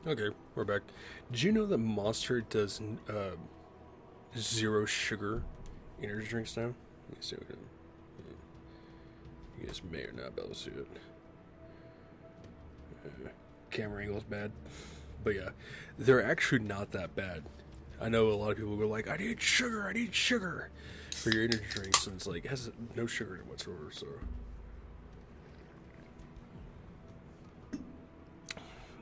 Okay, we're back. Did you know that Monster does zero sugar energy drinks now? Let me see what you guys may or not be able to see it. Camera angle's bad, but yeah, they're actually not that bad. I know a lot of people go like, I need sugar for your energy drinks," and it's like it has no sugar in it whatsoever. So,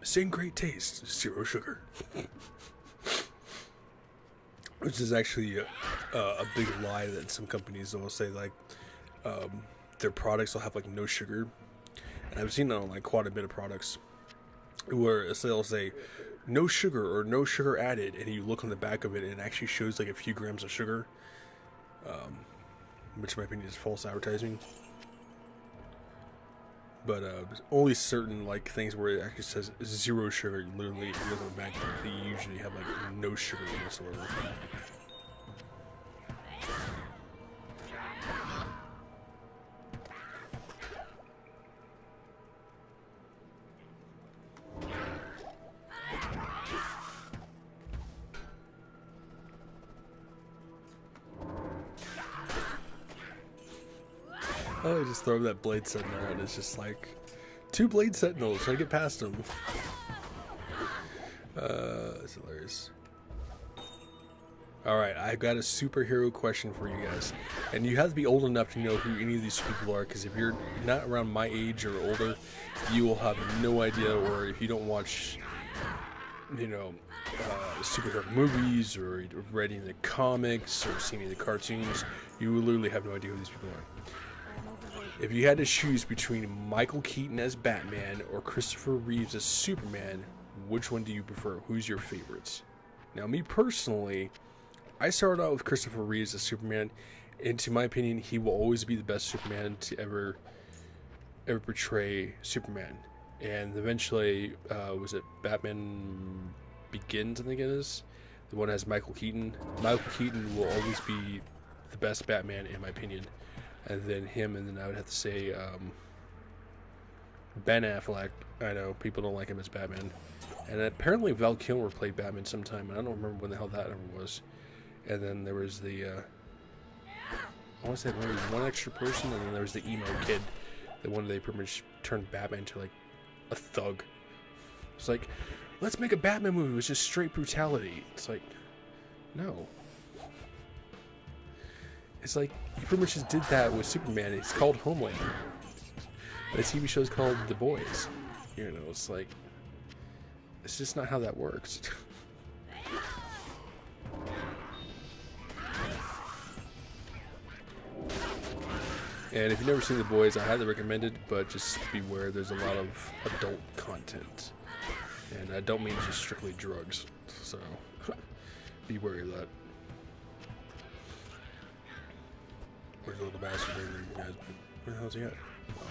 same great taste, zero sugar. Which is actually a big lie that some companies will say, like, their products will have like no sugar. And I've seen that on like quite a bit of products where they'll say no sugar or no sugar added, and you look on the back of it and it actually shows like a few grams of sugar, which in my opinion is false advertising. But only certain like things where it actually says zero sugar, literally if you look on the back, they usually have like no sugar whatsoever. Oh, just throw that blade sentinel, and it's just like two blade sentinels trying to get past them. It's hilarious. Alright, I've got a superhero question for you guys. And you have to be old enough to know who any of these people are, because if you're not around my age or older, you will have no idea, or if you don't watch, you know, superhero movies, or read any of the comics, or seen any of the cartoons, you will literally have no idea who these people are. If you had to choose between Michael Keaton as Batman or Christopher Reeves as Superman, which one do you prefer? Who's your favorites? Now, me personally, I started out with Christopher Reeves as Superman, and to my opinion, he will always be the best Superman to ever portray Superman. And eventually, was it Batman Begins, I think it is? The one that has Michael Keaton. Michael Keaton will always be the best Batman, in my opinion. And then him, and then I would have to say Ben Affleck. I know people don't like him as Batman, and apparently Val Kilmer played Batman sometime, and I don't remember when the hell that ever was. And then there was the I want to say there was one extra person, and then there was the emo kid, the one they pretty much turned Batman to like a thug. It's like, let's make a Batman movie with just straight brutality. It's like, no. It's like, you pretty much just did that with Superman. It's called Homelander. The TV show is called The Boys. You know, it's like, it's just not how that works. And if you've never seen The Boys, I highly recommend it, but just beware, there's a lot of adult content. And I don't mean just strictly drugs, so be wary of that. Where's the little bastard over, you guys? Where the hell's he at? Oh.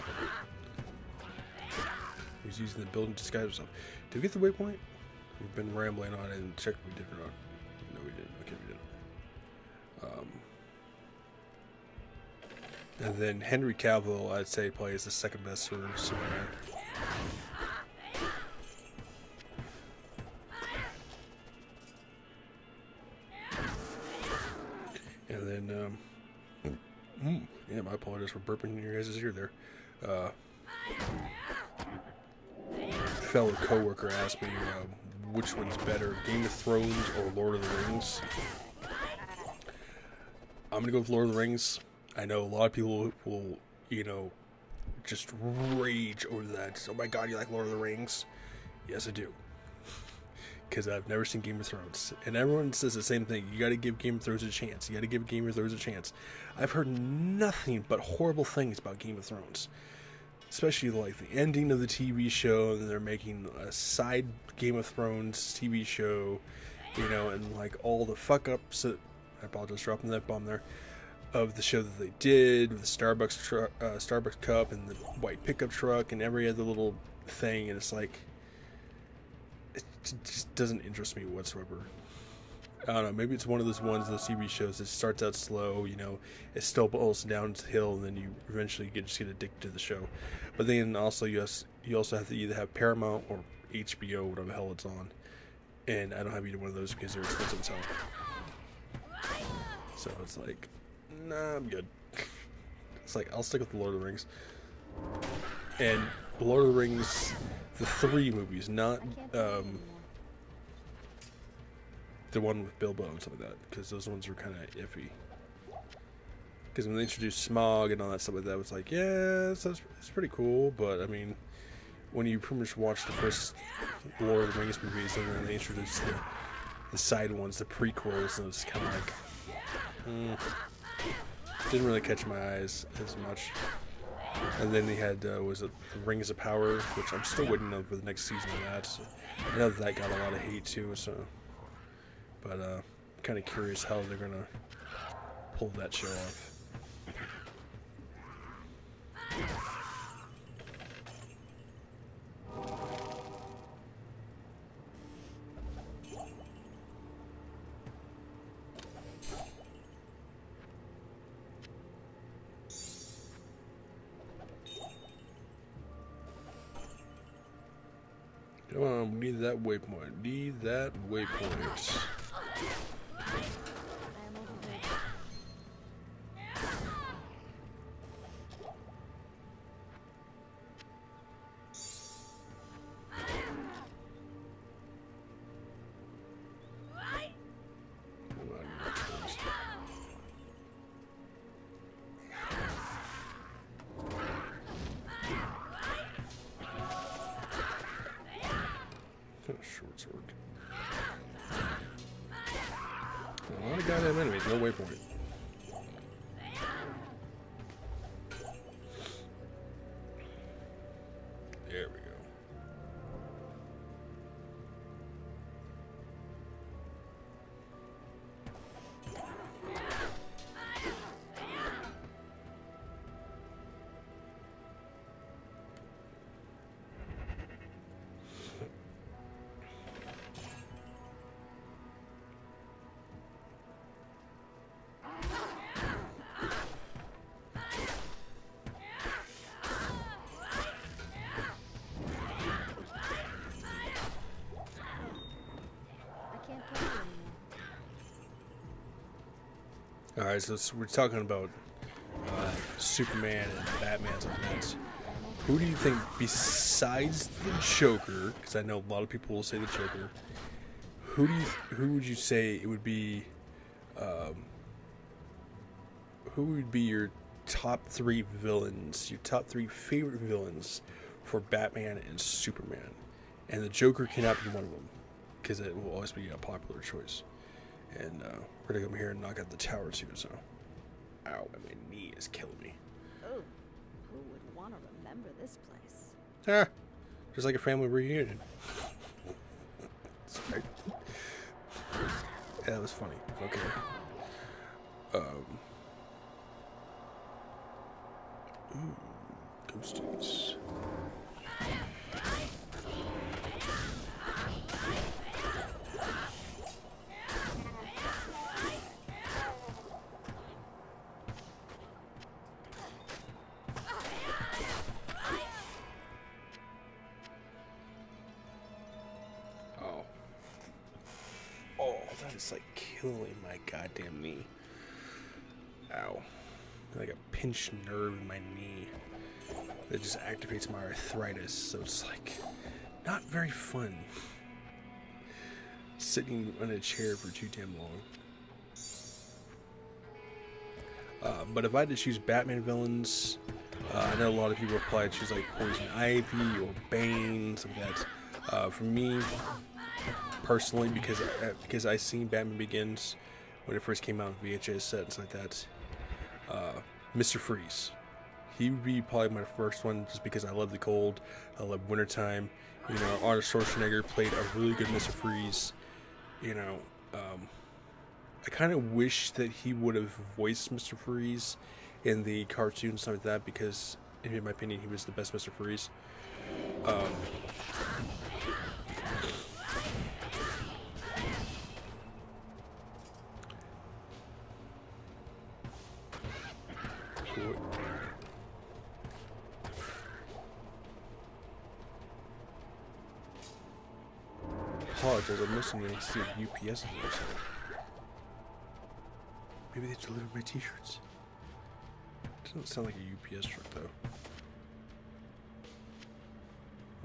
He's using the building to disguise himself. Did we get the waypoint? We've been rambling on it and check if we did or not. No, we didn't. Okay, we didn't. And then Henry Cavill, I'd say, plays the second best for Superman. And then, yeah, my apologies for burping in your guys' ear there. Fellow coworker asked me which one's better, Game of Thrones or Lord of the Rings. I'm gonna go with Lord of the Rings. I know a lot of people will, you know, just rage over that. Oh my god, you like Lord of the Rings? Yes, I do. Because I've never seen Game of Thrones. And everyone says the same thing. You gotta give Game of Thrones a chance. You gotta give Game of Thrones a chance. I've heard nothing but horrible things about Game of Thrones. Especially like the ending of the TV show, and they're making a side Game of Thrones TV show, you know, and like all the fuck ups that, I apologize for dropping that bomb there, of the show that they did with the Starbucks cup and the white pickup truck and every other little thing, and it's like, it just doesn't interest me whatsoever. I don't know, maybe it's one of those TV shows that starts out slow, you know, it still boils downhill, and then you eventually just get addicted to the show. But then also you also have to either have Paramount or HBO, whatever the hell it's on. And I don't have either one of those because they're expensive as hell. So it's like, nah, I'm good. It's like, I'll stick with the Lord of the Rings. And the Lord of the Rings, the 3 movies, not the one with Bilbo and stuff like that, because those ones were kind of iffy. Because when they introduced Smog and all that stuff like that, it was like, yeah, it's pretty cool, but I mean, when you pretty much watch the first Lord of the Rings movies and then they introduced the side ones, the prequels, and it was kind of like, didn't really catch my eyes as much. And then they had, was it the Rings of Power, which I'm still waiting on for the next season of that. So I know that got a lot of hate too, so. But I'm kind of curious how they're going to pull that show off. Come on, we need that waypoint. Need that waypoint. Short sword. A lot of goddamn enemies, no waypoint. There we go. Alright, so we're talking about Superman and Batman and that. Who do you think, besides the Joker, because I know a lot of people will say the Joker, who would you say it would be, who would be your top 3 villains, your top 3 favorite villains for Batman and Superman? And the Joker cannot be one of them, because it will always be a popular choice. And we're gonna come here and knock out the tower too, so. Ow, my knee is killing me. Oh, who would want to remember this place? Ah, just like a family reunion. Sorry. Yeah, that was funny. Okay. Ghosties. That is like killing my goddamn knee. Ow. Like a pinched nerve in my knee that just activates my arthritis, so it's like not very fun sitting on a chair for too damn long. But if I had to choose Batman villains, I know a lot of people apply to choose like Poison Ivy or Bane, something like that. For me, personally, because I seen Batman Begins when it first came out in VHS sets like that. Mr. Freeze, he would be probably my first one, just because I love the cold, I love wintertime. You know, Arnold Schwarzenegger played a really good Mr. Freeze. You know, I kind of wish that he would have voiced Mr. Freeze in the cartoon and stuff like that, because in my opinion, he was the best Mr. Freeze. apologize. I'm missing a see UPS website. Maybe they deliver my t-shirts. Doesn't sound like a UPS truck though.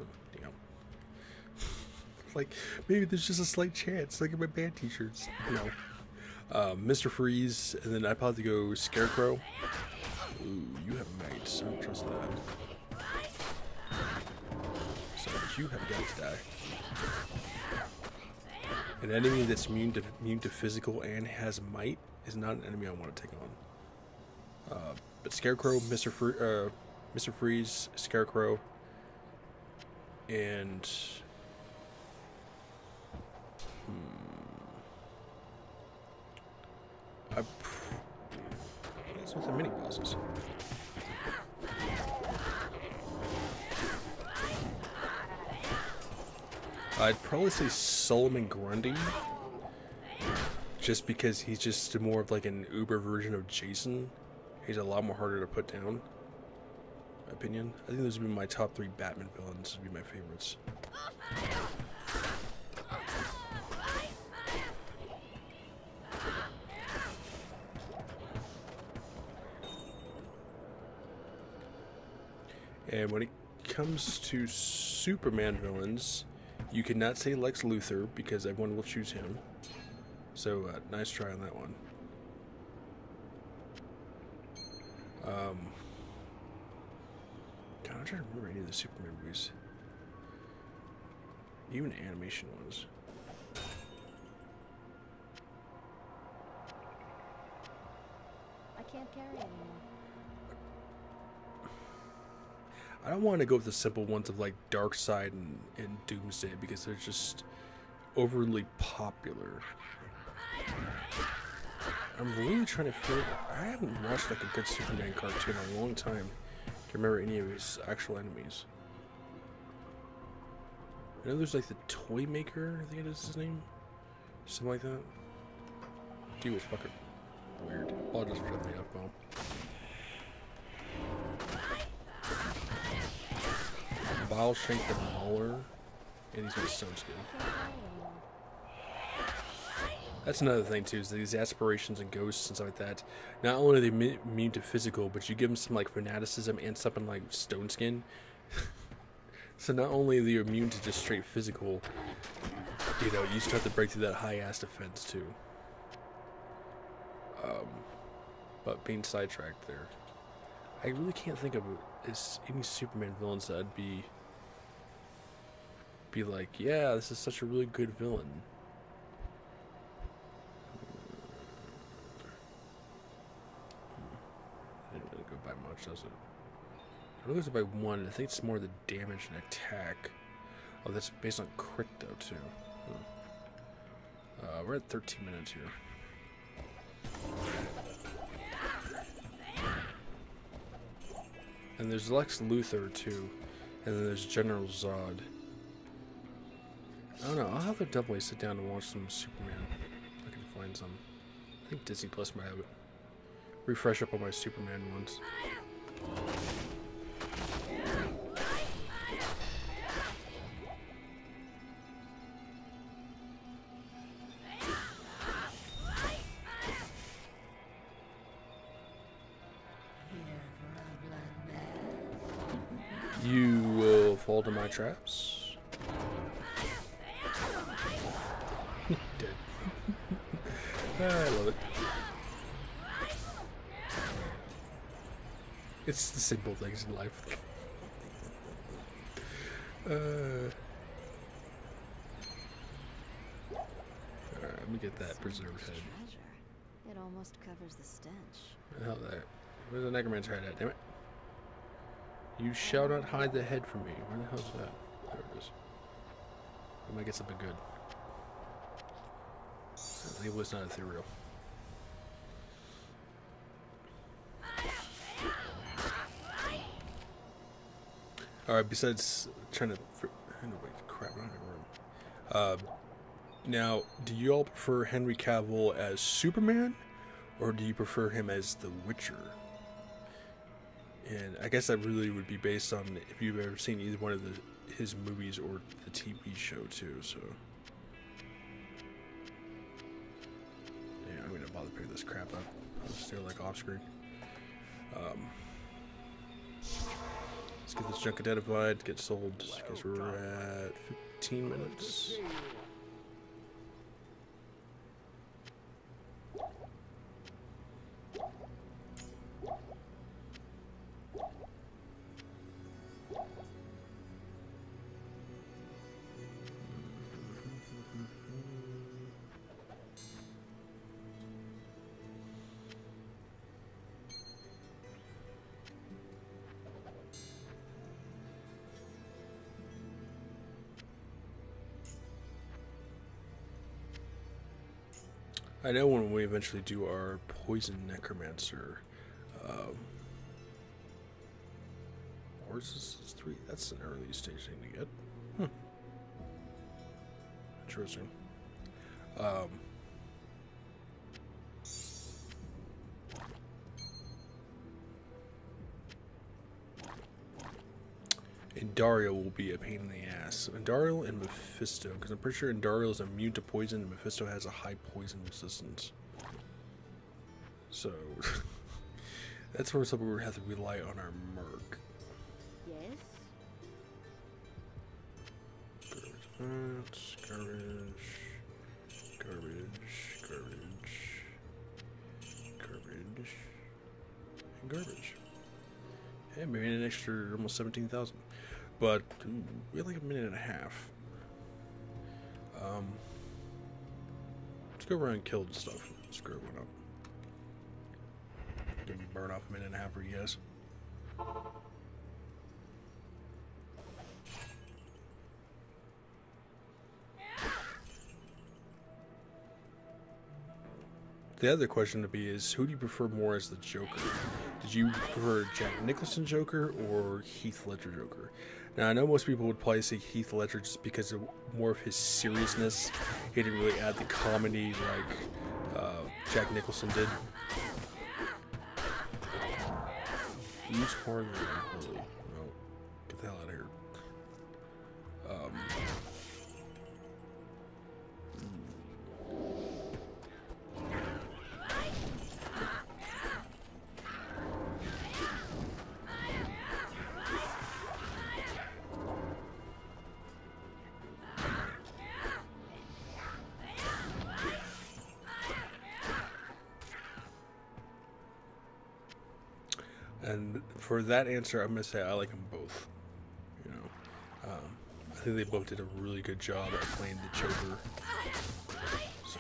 Oh, damn. Like maybe there's just a slight chance. Look at my band t-shirts. No. Mr. Freeze, and then I probably go Scarecrow. Ooh, you have mates. I don't trust that. So, but you have got to die. An enemy that's immune to physical and has might is not an enemy I want to take on. But Scarecrow, Mr. Freeze, Scarecrow, and that's with the mini bosses. I'd probably say Solomon Grundy, just because he's just more of like an Uber version of Jason. He's a lot more harder to put down. My opinion. I think those would be my top 3 Batman villains. Would be my favorites. And when it comes to Superman villains, you cannot say Lex Luthor because everyone will choose him. So, nice try on that one. God, I'm trying to remember any of the Superman movies. Even animation ones. I can't carry anymore. I don't want to go with the simple ones of like Darkseid and Doomsday because they're just overly popular. I'm really trying to feel. I haven't watched like a good Superman cartoon in a long time to remember any of his actual enemies. I know there's like the Toy Maker, I think it is his name. Something like that. Dude was fucking weird. Apologize for shutting me up, Bob. Vile Shank the Mauler, and he's got stone skin. That's another thing too, is these aspirations and ghosts and stuff like that. Not only are they immune to physical, but you give them some like fanaticism and something like stone skin. So not only are they immune to just straight physical, you know, you still have to break through that high ass defense too. But being sidetracked there, I really can't think of any Superman villains that I'd be like, yeah, this is such a really good villain. Didn't really go by much, does it? I know there's by 1. I think it's more the damage and attack. Oh, that's based on crit though too. We're at 13 minutes here. And there's Lex Luthor too, and then there's General Zod. I don't know. I'll have to definitely sit down and watch some Superman. If I can find some. I think Disney Plus might have it. Refresh up on my Superman ones. You will fall to my traps. Dead. I love it. It's the simple things in life. Alright, let me get that preserved head. Treasure. It almost covers the stench. What the hell is that? Where's the necromancer head at? Damn it. You shall not hide the head from me. Where the hell's that? There it is. I might get something good. The label is not ethereal. Alright, besides trying to... crap, I'm not in a room. Now, do you all prefer Henry Cavill as Superman? Or do you prefer him as The Witcher? And I guess that really would be based on if you've ever seen either one of his movies or the TV show too, so... pick this crap up. I'll just do it like off screen. Let's get this junk identified, get sold, because we're at 15 minutes. I know when we eventually do our poison necromancer, or is this 3? That's an early stage thing to get. Interesting. Dario will be a pain in the ass. Dario and Mephisto, because I'm pretty sure Dario is immune to poison and Mephisto has a high poison resistance. So, that's where something we have to rely on our Merc. Yes? Garbage, garbage, garbage, garbage, and garbage. Hey, maybe an extra almost 17,000. But we have like a minute and a half. Let's go around and kill the stuff. Screw it up. Give me burn off a minute and a half for you guys. The other question to be is, who do you prefer more as the Joker? Did you prefer Jack Nicholson Joker or Heath Ledger Joker? Now, I know most people would probably say Heath Ledger just because of more of his seriousness. He didn't really add the comedy like Jack Nicholson did. Use Harley. No, get the hell out of here. And for that answer, I'm going to say I like them both. You know, I think they both did a really good job at playing the Joker. So.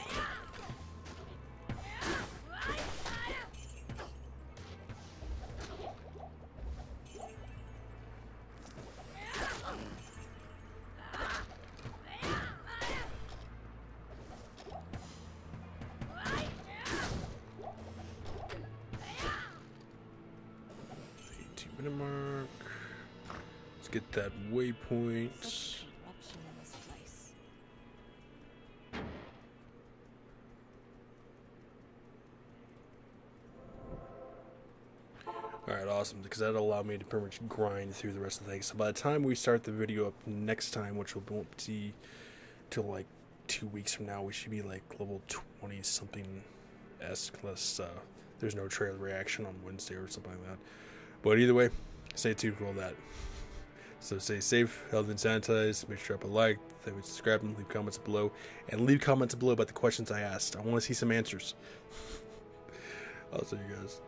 Mark. Let's get that waypoint. Alright, awesome, because that'll allow me to pretty much grind through the rest of the things. So by the time we start the video up next time, which won't be till like 2 weeks from now, we should be like level 20 something esque, unless there's no trailer reaction on Wednesday or something like that. But either way, stay tuned for all that. So stay safe, healthy, and sanitized. Make sure to drop a like, subscribe, and leave comments below. And leave comments below about the questions I asked. I want to see some answers. I'll see you guys.